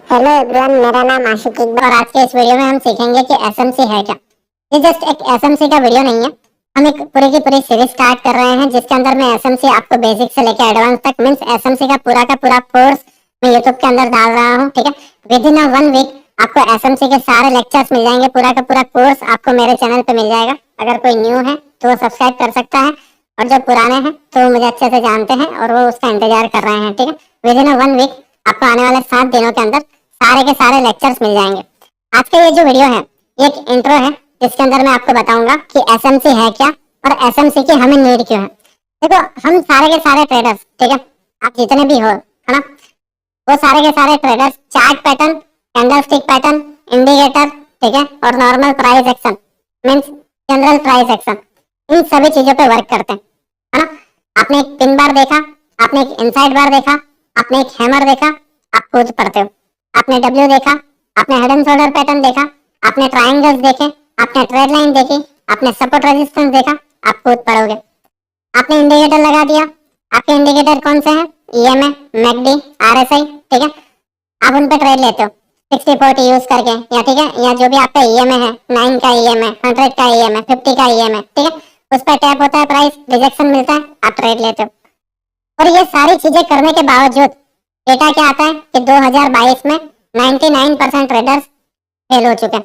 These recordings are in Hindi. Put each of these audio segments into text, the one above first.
हेलो एवरीवन, मेरा नाम आशिक इकबाल और आज के इस वीडियो में हम सीखेंगे कि एसएमसी है क्या। ये जस्ट एक एसएमसी का वीडियो नहीं है। हम एक पूरी की पूरी सीरीज स्टार्ट कर रहे हैं जिसके अंदर मैं एसएमसी आपको बेसिक से लेकर एडवांस तक मींस एसएमसी का पूरा कोर्स मैं यूट्यूब के अंदर डाल रहा हूँ। ठीक है, विद इन 1 वीक आपको एसएमसी के सारे लेक्चर्स मिल जाएंगे। पूरा का पूरा कोर्स आपको मेरे चैनल पे मिल जाएगा। अगर कोई न्यू है तो वो सब्सक्राइब कर सकता है और जो पुराने हैं तो वो मुझे अच्छे से जानते हैं और वो उसका इंतजार कर रहे हैं। ठीक है, विद इन 1 वीक आपको आने वाले 7 दिनों के अंदर सारे के सारे लेक्चर्स मिल जाएंगे। आज का ये जो वीडियो है ये एक इंट्रो है जिसके अंदर मैं आपको बताऊंगा कि एसएमसी है क्या और एसएमसी की हमें नीड क्यों है। देखो, हम सारे के सारे ट्रेडर्स, ठीक है, आप जितने भी हो, है ना, वो सारे के सारे traders chart pattern, candlestick pattern, indicator, ठीक है, और normal price action means general price action, इन सभी चीजों पे वर्क करते हैं, है ना। आपने एक पिन बार देखा, आपने एक इनसाइड बार देखा, आपने एक हैमर देखा, आप खुद पढ़ते हो। आपने डब्ल्यू देखा, आपने हेड एंड शोल्डर पैटर्न देखा, आपने ट्रायंगल्स देखे, आपने ट्रेड लाइन देखी, आपने सपोर्ट रेजिस्टेंस देखा, आप खुद पढ़ोगे। आपने इंडिकेटर लगा दिया, आपके इंडिकेटर कौन से हैं? ईएमए, मैकडी, आरएसआई, ठीक है, आप उन पे ट्रेड लेते हो 60-40 यूज करके, या ठीक है, या जो भी आपका ईएमए है, 9 का ईएमए, 100 का ईएमए, 50 का ईएमए, ठीक है, उस पर टैप होता है, प्राइस रिजेक्शन मिलता है, आप ट्रेड लेते हो। और ये सारी चीजें करने के बावजूद डेटा क्या आता है कि 2022 में 99% ट्रेडर्स फेल हो चुके हैं।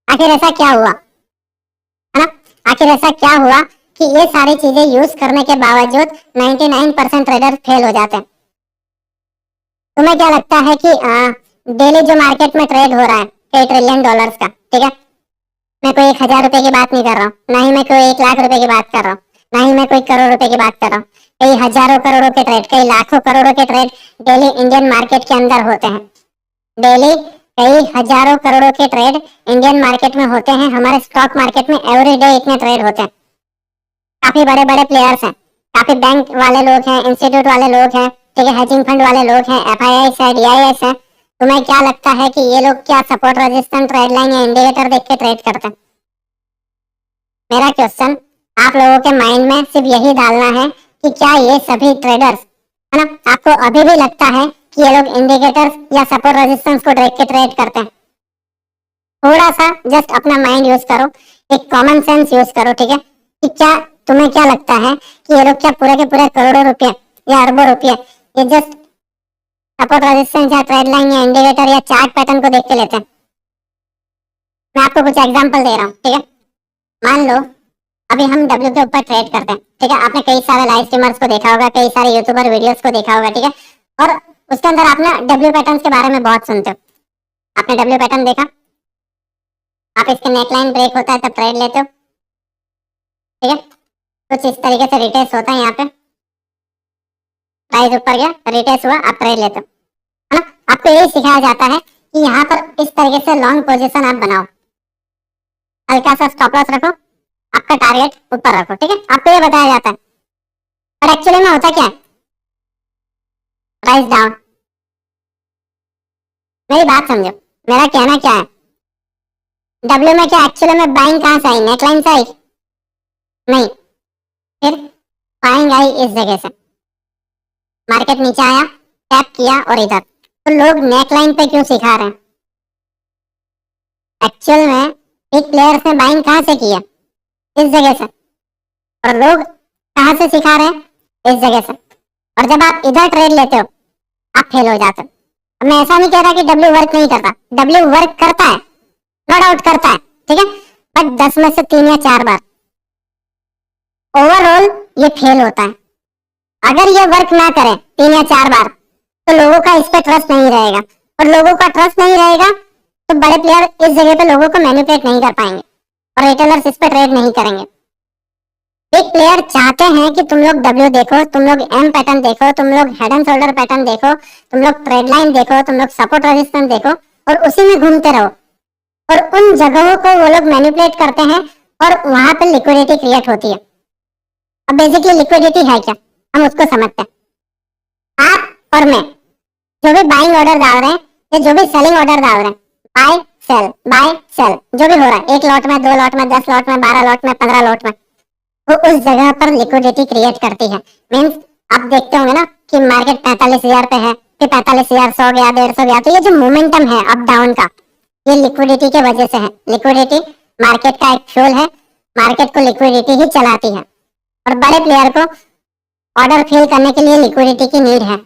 आखिर ऐसा क्या हुआ, है ना? आखिर ऐसा क्या हुआ कि ये सारी चीजें यूज करने के बावजूद 99% ट्रेडर्स फेल हो जाते हैं। तुम्हें क्या लगता है कि डेली जो मार्केट में ट्रेड हो रहा है कई ट्रिलियन डॉलर्स का, ठीक है, मैं कोई 1,000 रुपए की बात नहीं कर रहा हूँ, ना ही मैं कोई 1 लाख रुपए की बात कर रहा हूँ, ना ही मैं कोई करोड़ रुपए की बात कर रहा हूँ। कई हजारों करोड़ों के ट्रेड, कई लाखों करोड़ों के ट्रेड डेली इंडियन मार्केट के अंदर होते हैं। डेली कई हजारों करोड़ों के ट्रेड इंडियन मार्केट में होते हैं। हमारे स्टॉक मार्केट में एवरी डे इतने ट्रेड होते हैं। काफी बड़े बड़े प्लेयर्स हैं, काफी बैंक वाले लोग हैं, इंस्टीट्यूट वाले लोग हैं, ठीक है, हेजिंग फंड वाले लोग हैं, एफआईआईस है, डीआईएस है। तुम्हें क्या लगता है कि ये लोग क्या सपोर्ट रेजिस्टेंस, ट्रेड लाइन या इंडिकेटर देख के ट्रेड करते हैं? मेरा क्वेश्चन आप लोगों के माइंड में सिर्फ यही डालना है कि क्या ये सभी ट्रेडर्स, है ना, आपको अभी भी लगता है कि ये लोग इंडिकेटर्स या सपोर्ट रेजिस्टेंस को देख के ट्रेड करते हैं? थोड़ा सा जस्ट अपना माइंड यूज करो, एक कॉमन सेंस यूज करो, ठीक है, कि क्या तुम्हें क्या लगता है कि ये लोग क्या पूरे के पूरे करोड़ों रुपए या अरबों रुपए ये जस्ट सपोर्ट रेजिस्टेंस या ट्रेड लाइन या इंडिकेटर या चार्ट पैटर्न को देख के लेते हैं? मैं आपको कुछ एग्जांपल दे रहा हूँ, ठीक है। मान लो अभी हम डब्ल्यू के ऊपर ट्रेड करते हैं, ठीक है, आपने कई सारे लाइव स्ट्रीमर्स को देखा होगा, कई सारे यूट्यूबर वीडियोस को देखा होगा, ठीक है, और उसके अंदर आप ना डब्ल्यू पैटर्न्स के बारे में बहुत सुनते हो। आपने डब्ल्यू पैटर्न देखा, आप इसके नेकलाइन ब्रेक होता है तब ट्रेड लेते हो, ठीक है, कुछ इस तरीके से रिटेस्ट होता है, यहाँ पे प्राइस ऊपर गया, रिटेस्ट हुआ, आप ट्रेड लेते हो, है ना। आपको यही सिखाया जाता है कि यहाँ पर इस तरीके से लॉन्ग पोजिशन आप बनाओ, हल्का सा स्टॉप लॉस रखो, आपका टारगेट ऊपर रखो, ठीक है, आपको ये बताया जाता है। पर एक्चुअली में होता क्या है? Price down. मेरी बात समझो, मेरा कहना क्या है, डब्ल्यू में क्या एक्चुअली में बाइंग कहाँ से आई? नेकलाइन से आई? नहीं, फिर बाइंग आई इस जगह से, मार्केट नीचे आया, टैप किया और इधर। तो लोग नेकलाइन पे क्यों सिखा रहे हैं? एक्चुअल में बिग प्लेयर्स ने बाइंग कहाँ से किया? इस जगह से। और लोग कहाँ से सिखा रहे हैं? इस जगह से। और जब आप इधर ट्रेड लेते हो आप फेल हो जाते हो। अब मैं ऐसा नहीं कह रहा कि डब्ल्यू वर्क नहीं करता, डब्ल्यू वर्क करता है, नो डाउट करता है, ठीक है, बट 10 में से 3 या 4 बार ओवरऑल ये फेल होता है। अगर ये वर्क ना करे 3 या 4 बार तो लोगों का इस पे ट्रस्ट नहीं रहेगा, और लोगों का ट्रस्ट नहीं रहेगा तो बड़े प्लेयर इस जगह पे लोगों को मैनिपुलेट नहीं कर पाएंगे और रिटेलर्स इस पे ट्रेड नहीं करेंगे। एक प्लेयर चाहते हैं कि तुम लोग डब्ल्यू देखो, तुम लोग एम पैटर्न देखो, तुम लोग हेड एंड शोल्डर पैटर्न देखो, तुम लोग ट्रेड लाइन देखो, तुम लोग सपोर्ट रेजिस्टेंस देखो और उसी में घूमते रहो, और उन जगहों को वो लोग मैनिपुलेट करते हैं और वहां पर लिक्विडिटी क्रिएट होती है। अब बेसिकली लिक्विडिटी है क्या, हम उसको समझते हैं। आप और मैं जो भी बाइंग ऑर्डर डाल रहे हैं या जो भी सेलिंग ऑर्डर डाल रहे हैं, बाय सेल जो भी हो रहा है, 1 लॉट में, 2 लॉट में, 10 लॉट में, 12 लॉट में, 15 लॉट में, वो उस जगह पर लिक्विडिटी क्रिएट करती है। मींस आप देखते होंगे ना कि मार्केट 45,000 पे है, कि 45,000, 100 गया, 150 गया। तो ये जो मोमेंटम है अप डाउन का, ये लिक्विडिटी के वजह से है। लिक्विडिटी मार्केट का एक फ्यूल है, मार्केट को लिक्विडिटी ही चलाती है, और बड़े प्लेयर को ऑर्डर फिल करने के लिए लिक्विडिटी की नीड है।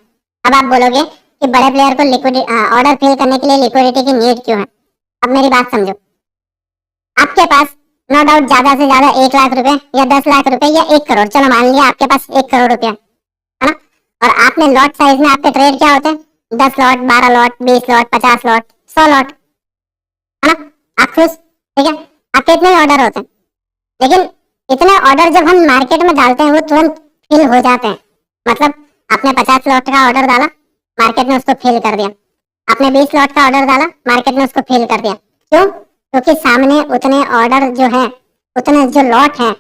अब आप बोलोगे कि बड़े प्लेयर को लिक्विडिटी ऑर्डर फिल करने के लिए लिक्विडिटी की नीड क्यों है? अब मेरी बात समझो। आपके पास नो डाउट ज्यादा से ज्यादा 1 लाख रुपए या 10 लाख रुपए या 1 करोड़, चलो मान लिया आपके पास 1 करोड़ रुपया है ना, और आपने लॉट साइज में आपके ट्रेड क्या होते हैं? 10 lot, 12 lot, 20 lot, 50 lot, 100 lot, है ना? आप खुश, ठीक है, आपके इतने ऑर्डर होते हैं। लेकिन इतने ऑर्डर जब हम मार्केट में डालते हैं वो तुरंत फिल हो जाते हैं। मतलब आपने 50 लॉट का ऑर्डर डाला, मार्केट ने उसको फिल कर दिया। आपने 20 लॉट का ऑर्डर डाला, मार्केट ने उसको फिल कर दिया। क्यों? क्योंकि सामने उतने ऑर्डर जो है, उतने जो लॉट है,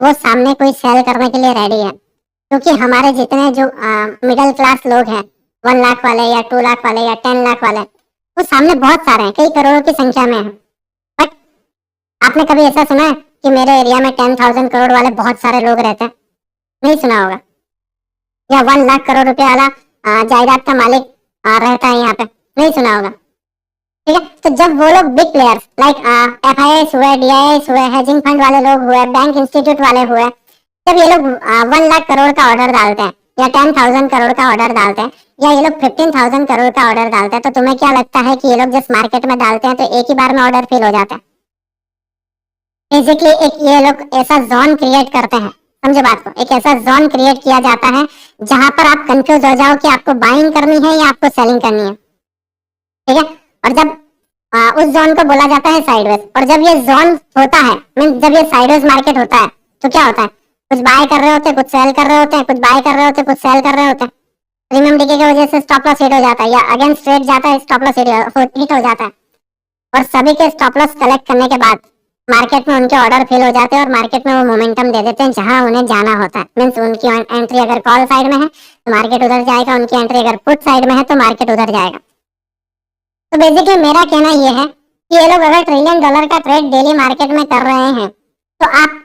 वो सामने कोई सेल करने के लिए रेडी है। क्योंकि हमारे जितने जो मिडिल क्लास लोग हैं, 1 लाख वाले या 2 लाख वाले या 10 लाख वाले, वो सामने बहुत सारे हैं, कई करोड़ों की संख्या में है। बट आपने कभी ऐसा सुना है कि मेरे एरिया में 10,000 करोड़ वाले बहुत सारे लोग रहते हैं? नहीं सुना होगा। या 1 लाख करोड़ रुपए वाला जायदाद का मालिक रहता है यहाँ पे, नहीं सुना होगा। ठीक है, तो जब वो लोग बिग प्लेयर्स लाइक FIIs हुए, DIIs हुए, हेजिंग फंड वाले लोग हुए, बैंक इंस्टीट्यूट वाले हुए, जब ये लोग 1 लाख करोड़ का ऑर्डर डालते हैं या 10,000 करोड़ का ऑर्डर डालते हैं या ये लोग 15,000 करोड़ का ऑर्डर डालते हैं, तो तुम्हें क्या लगता है कि ये लोग जिस मार्केट में डालते हैं तो एक ही बार में ऑर्डर फिल हो जाता है? बेसिकली एक ये लोग ऐसा जोन क्रिएट करते हैं, समझे बात को, एक ऐसा जोन क्रिएट किया जाता है जहां पर आप कंफ्यूज हो जाओ कि आपको बाइंग करनी है या आपको सेलिंग करनी है। ठीक है, और जब उस जोन को बोला जाता है साइडवेज, और जब ये जोन होता है, मीन जब ये साइडवेज मार्केट होता है, तो क्या होता है? कुछ बाय कर रहे होते हैं, कुछ सेल कर रहे होते हैं, कुछ बाय कर रहे होते हैं, कुछ सेल कर रहे होते हैं। प्रीमियम डिके की वजह से स्टॉप लॉस हिट हो जाता है या अगेंस्ट ट्रेड जाता है, स्टॉप लॉस हिट हो जाता है, और सभी के स्टॉप लॉस कलेक्ट करने के बाद मार्केट में उनके ऑर्डर फिल हो जाते हैं और मार्केट में वो मोमेंटम दे देते हैं जहां उन्हें जाना होता है। मींस उनकी एंट्री अगर कॉल साइड में है तो मार्केट उधर जाएगा, उनकी एंट्री अगर पुट साइड में है तो मार्केट उधर जाएगा। तो बेसिकली मेरा कहना ये है कि ये लोग अगर ट्रिलियन डॉलर का ट्रेड डेली मार्केट में कर रहे हैं, तो आप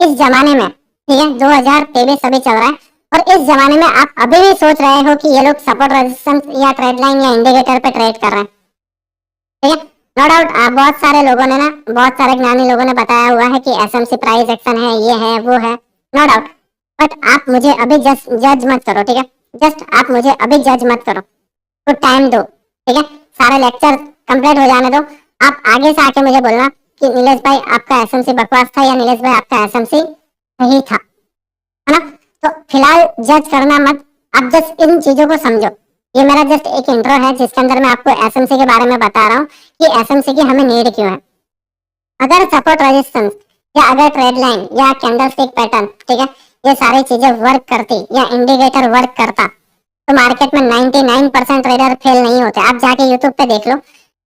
इस जमाने में, ठीक है, 2023 अभी चल रहा है, और इस जमाने में आप अभी भी सोच रहे हो कि ये लोग सपोर्ट रेजिस्टेंस या ट्रेड लाइन या इंडिकेटर पे ट्रेड कर रहे हैं। ठीक है, नो डाउट बहुत सारे लोगों ने ना, बहुत सारे ज्ञानी लोगों ने बताया हुआ है कि SMC प्राइस एक्शन है, ये है, वो है, नो डाउट। बट आप मुझे अभी जस्ट जज मत करो, ठीक है, जस्ट आप मुझे अभी जज मत करो, तो टाइम दो, ठीक है, सारे लेक्चर कंप्लीट हो जाने दो। आप आगे से आके मुझे बोलना कि नीलेश भाई आपका SMC बकवास था या नीलेश भाई आपका SMC सही था, है ना? तो फिलहाल जज करना मत, आप जस्ट इन चीजों को समझो। ये मेरा जस्ट एक इंट्रो है जिसके अंदर मैं आपको SMC के बारे में बता रहा हूँ कि SMC की हमें नीड क्यों है। अगर सपोर्ट रेजिस्टेंस या अगर ट्रेड लाइन या कैंडलस्टिक पैटर्न, ठीक है, ये सारी चीजें वर्क करती या इंडिकेटर वर्क करता, तो मार्केट में 99% ट्रेडर फेल नहीं होते। आप जाके यूट्यूब पे देख लो,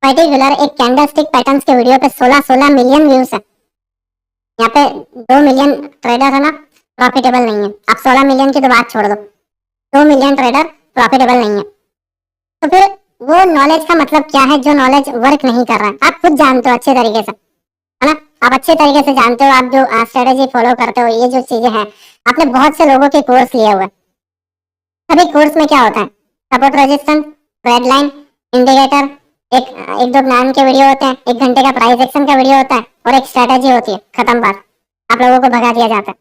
पर्टिकुलर एक कैंडलस्टिक पैटर्न्स के वीडियो पे 16 मिलियन व्यूज है। यहाँ पे 2 मिलियन ट्रेडर है ना, प्रॉफिटेबल नहीं है। आप 16 मिलियन की तो बात छोड़ दो, 2 मिलियन ट्रेडर प्रॉफिटेबल नहीं है। तो फिर वो नॉलेज का मतलब क्या है जो नॉलेज वर्क नहीं कर रहा है? आप खुद जानते हो अच्छे तरीके से, है ना? आप अच्छे तरीके से जानते हो, आप जो स्ट्रेटेजी फॉलो करते हो, ये जो चीजें हैं, आपने बहुत से लोगों के कोर्स लिए हुए। सभी कोर्स में क्या होता है? Support resistance, trade line, indicator, एक एक दो ज्ञान के वीडियो होते हैं, 1 घंटे का प्राइस एक्शन का वीडियो होता है, और एक स्ट्रेटेजी होती है, खत्म बात। आप लोगों को भगा दिया जाता है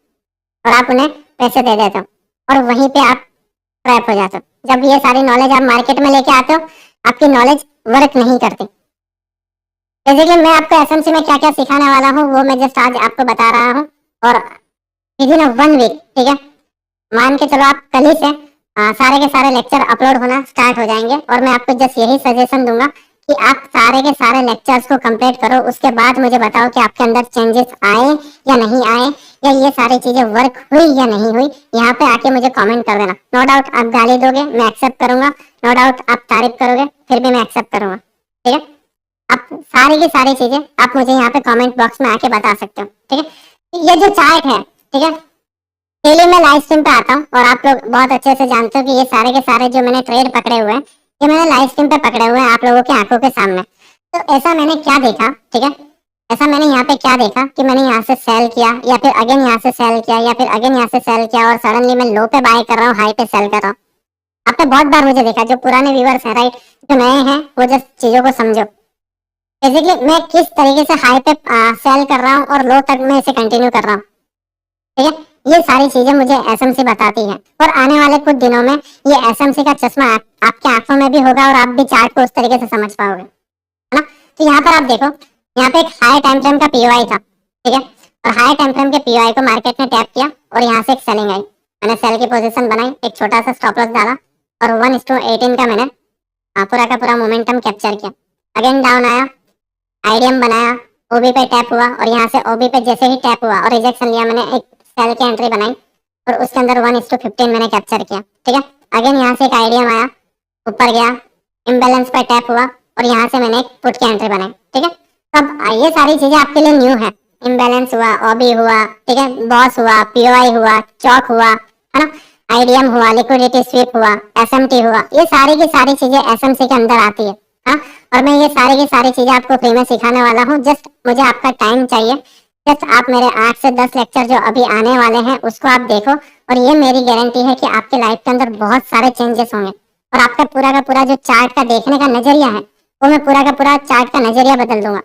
और आप उन्हें पैसे दे देते हो, और वहीं पे आप ट्रैप हो जाते हो। जब ये सारी नॉलेज आप मार्केट में लेके आते हो, आपकी नॉलेज वर्क नहीं करती। बेसिकली मैं आपको SMC में क्या क्या सिखाने वाला हूँ वो मैं जस्ट आज आपको बता रहा हूँ, और विद इन 1 वीक, ठीक है, मान के चलो आप कल ही से सारे के सारे लेक्चर अपलोड होना स्टार्ट हो जाएंगे, और मैं आपको जस्ट यही सजेशन दूंगा कि आप सारे के सारे लेक्चर्स को कंप्लीट करो। उसके बाद मुझे बताओ कि आपके अंदर चेंजेस आए या नहीं आए, या ये सारी चीजें वर्क हुई या नहीं हुई। यहाँ पे आके मुझे कमेंट कर देना। नो डाउट आप गाली दोगे, मैं एक्सेप्ट करूंगा, नो डाउट आप तारीफ करोगे, फिर भी मैं एक्सेप्ट करूंगा। ठीक है, आप सारी की सारी चीजें आप मुझे यहाँ पे कमेंट बॉक्स में आके बता सकते हो। ठीक है, ये जो चार्ट है, ठीक है, डेली मैं लाइव स्ट्रीम पे आता हूँ, और आप लोग बहुत अच्छे से जानते हो कि ये सारे के सारे जो मैंने ट्रेड पकड़े हुए हैं, ये मैंने लाइव स्ट्रीम पे पकड़े हुए हैं आप लोगों की आंखों के सामने। तो ऐसा मैंने क्या देखा, ठीक है, ऐसा मैंने यहाँ पे क्या देखा कि मैंने यहाँ से सेल किया, या फिर अगेन यहाँ से सेल किया, या फिर अगेन यहाँ से सेल किया, और सडनली मैं लो पे बाय कर रहा हूँ, हाई पे सेल कर रहा हूँ। आपने बहुत बार मुझे देखा, जो पुराने व्यूवर्स हैं राइट, जो नए हैं वो जस्ट चीजों को समझो। बेसिकली मैं किस तरीके से हाई पे सेल कर रहा हूँ और लो तक मैं इसे कंटिन्यू कर रहा हूँ, ठीक है। ये सारी चीजें मुझे एसएमसी बताती है, और आने वाले कुछ दिनों में ये एसएमसी का चश्मा आपके आंखों में भी होगा और आप भी चार्ट को उस तरीके से समझ पाओगे, है ना। तो यहाँ पर आप देखो, यहाँ पे एक हाई टाइम फ्रेम का पीओआई था, ठीक है, और हाई टाइम फ्रेम के पीओआई को मार्केट ने टैप किया और यहाँ से एक सेलिंग आई। मैंने सेल की पोजीशन बनाई, एक छोटा सा स्टॉप लॉस डाला और 1:18 का मैंने पूरा का पूरा मोमेंटम कैप्चर किया। अगेन डाउन आया, आईडीएम बनाया, ओबी पे टैप हुआ और यहाँ से ओबी पे जैसे ही टैप हुआ और रिजेक्शन लिया, मैंने एक सेल की एंट्री बनाई और उसके अंदर 1:15 मैंने कैप्चर किया, ठीक है। अगेन यहाँ से एक आईडीएम आया, ऊपर गया, इम्बैलेंस पर टैप हुआ और यहाँ से मैंने एक पुट की एंट्री बनाई, ठीक है। अब ये सारी चीजें आपके लिए न्यू है। इम्बैलेंस हुआ, ओबी हुआ, ठीक है, बॉस हुआ, पीओआई हुआ, चौक हुआ, है ना, आईडीएम हुआ, लिक्विडिटी स्वीप हुआ, एसएमटी हुआ, ये सारी की सारी चीजें एसएमसी के अंदर आती है, हाँ। और मैं ये सारी की सारी चीजें आपको फ्री में सिखाने वाला हूँ। जस्ट मुझे आपका टाइम चाहिए। जस्ट आप मेरे 8 से 10 लेक्चर जो अभी आने वाले हैं उसको आप देखो, और ये मेरी गारंटी है कि आपके लाइफ के अंदर बहुत सारे चेंजेस होंगे और आपका पूरा का पूरा जो चार्ट का देखने का नजरिया है वो मैं पूरा का पूरा चार्ट का नजरिया बदल दूंगा।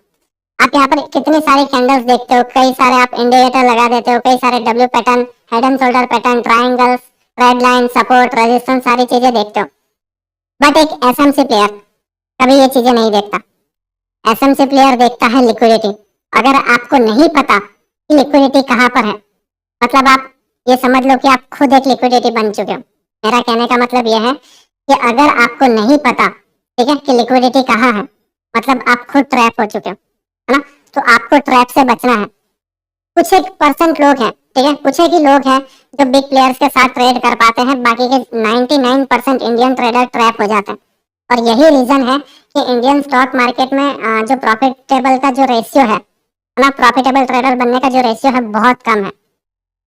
आप यहाँ पर कितनी सारी कैंडल्स देखते हो, कई सारे आप इंडिकेटर लगा देते हो, कई सारे W pattern, head and shoulder pattern, triangles, red line, support, resistance, सारी चीजें देखते हो। बट एक एसएमसी प्लेयर कभी ये चीजें नहीं देखता। एसएमसी प्लेयर देखता है लिक्विडिटी। अगर आपको नहीं पता कि लिक्विडिटी कहाँ पर है, मतलब आप ये समझ लो कि आप खुद एक लिक्विडिटी बन चुके हो। मेरा कहने का मतलब यह है कि अगर आपको नहीं पता, ठीक है, कि लिक्विडिटी कहाँ है, मतलब आप खुद ट्रैप हो चुके हो, है ना। तो आपको ट्रैप से बचना है। कुछ एक परसेंट लोग हैं, ठीक है, कुछ एक ही लोग हैं जो बिग प्लेयर्स के साथ ट्रेड कर पाते हैं, बाकी के 99% इंडियन ट्रेडर ट्रैप हो जाते हैं। और यही रीजन है कि इंडियन स्टॉक मार्केट में जो प्रॉफिटेबल का जो रेशियो है ना, प्रॉफिटेबल ट्रेडर बनने का जो रेशियो है बहुत कम है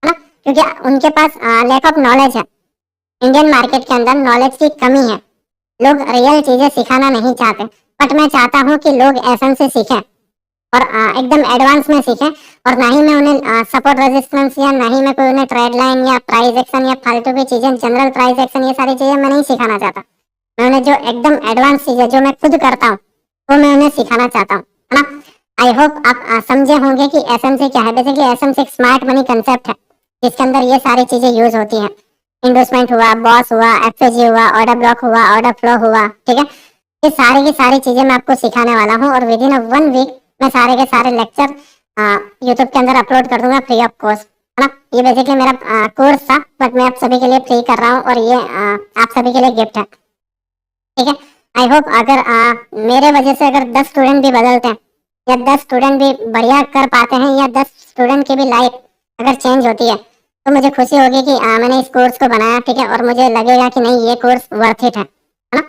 ना, क्योंकि उनके पास लैक ऑफ नॉलेज है। इंडियन मार्केट के अंदर नॉलेज की कमी है। लोग रियल चीजें सिखाना नहीं चाहते, बट मैं चाहता हूँ कि लोग एसएम से सीखें और एकदम एडवांस में सीखें। और ना ही मैं उन्हें सपोर्ट रेजिस्टेंस या ना ही मैं कोई उन्हें ट्रेड लाइन या प्राइस एक्शन या फालतू की चीजें, जनरल प्राइस एक्शन, ये सारी चीजें मैं नहीं सिखाना चाहता। मैं उन्हें जो एकदम एडवांस चीजें जो मैं खुद करता हूँ वो मैं उन्हें सिखाना चाहता हूँ, है ना। आई होप आप समझे होंगे कि एसएमसी क्या है। बेसिकली एसएमसी एक स्मार्ट मनी कंसेप्ट है जिसके अंदर ये सारी चीजें यूज होती हैं। इंडोसमेंट हुआ, बॉस हुआ, एफएजी हुआ, ऑर्डर ब्लॉक हुआ, ऑर्डर फ्लो हुआ, ठीक है। ये सारी की सारी चीजें मैं आपको सिखाने वाला हूँ और विद इन 1 वीक मैं सारे के सारे लेक्चर यूट्यूब के अंदर अपलोड कर दूंगा फ्री ऑफ कॉस्ट, है ना। ये बेसिकली मेरा कोर्स था, बट मैं आप सभी के लिए फ्री कर रहा हूँ और ये आप सभी के लिए गिफ्ट है, ठीक है। आई होप अगर मेरे वजह से अगर 10 स्टूडेंट भी बदलते हैं या 10 स्टूडेंट भी बढ़िया कर पाते हैं या 10 स्टूडेंट की भी लाइफ अगर चेंज होती है तो मुझे खुशी होगी कि मैंने इस कोर्स को बनाया, ठीक है, और मुझे लगेगा कि नहीं ये कोर्स वर्थ इट है ना।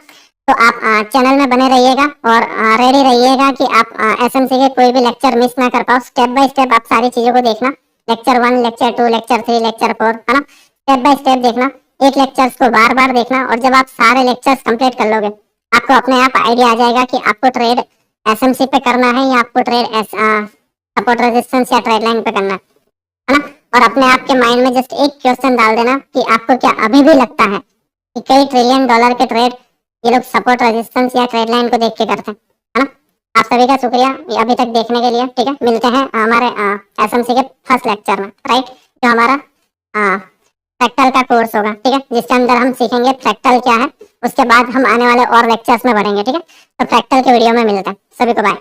तो आप चैनल में बने रहिएगा और रेडी रहिएगा कि आप एसएमसी के कोई भी लेक्चर मिस ना कर पाओ। स्टेप बाय स्टेप आप सारी चीजों को देखना, लेक्चर 1, लेक्चर 2, लेक्चर 3, लेक्चर 4, है ना। स्टेप बाय स्टेप देखना, एक लेक्चर्स को बार बार देखना, और जब आप सारे लेक्चर्स कंप्लीट कर लोगे आपको अपने आप आइडिया आ जाएगा कि आपको ट्रेड एसएमसी पे करना है या आपको ट्रेड सपोर्ट रेजिस्टेंस या ट्रेड लाइन पे करना है ना। और अपने आप के माइंड में जस्ट एक क्वेश्चन डाल देना कि आपको क्या अभी भी लगता है कि कई ट्रिलियन डॉलर के ट्रेड ये लोग सपोर्ट रेजिस्टेंस या ट्रेड लाइन को देख के करते हैं, है ना। आप सभी का शुक्रिया ये अभी तक देखने के लिए, ठीक है। मिलते हैं हमारे एसएमसी के फर्स्ट लेक्चर में, राइट, जो हमारा फ्रैक्टल का कोर्स होगा, ठीक है, जिसके अंदर हम सीखेंगे फ्रैक्टल क्या है। उसके बाद हम आने वाले और लेक्चर्स में बढ़ेंगे, ठीक है। तो फ्रैक्टल के वीडियो में मिलते हैं। सभी को बाय।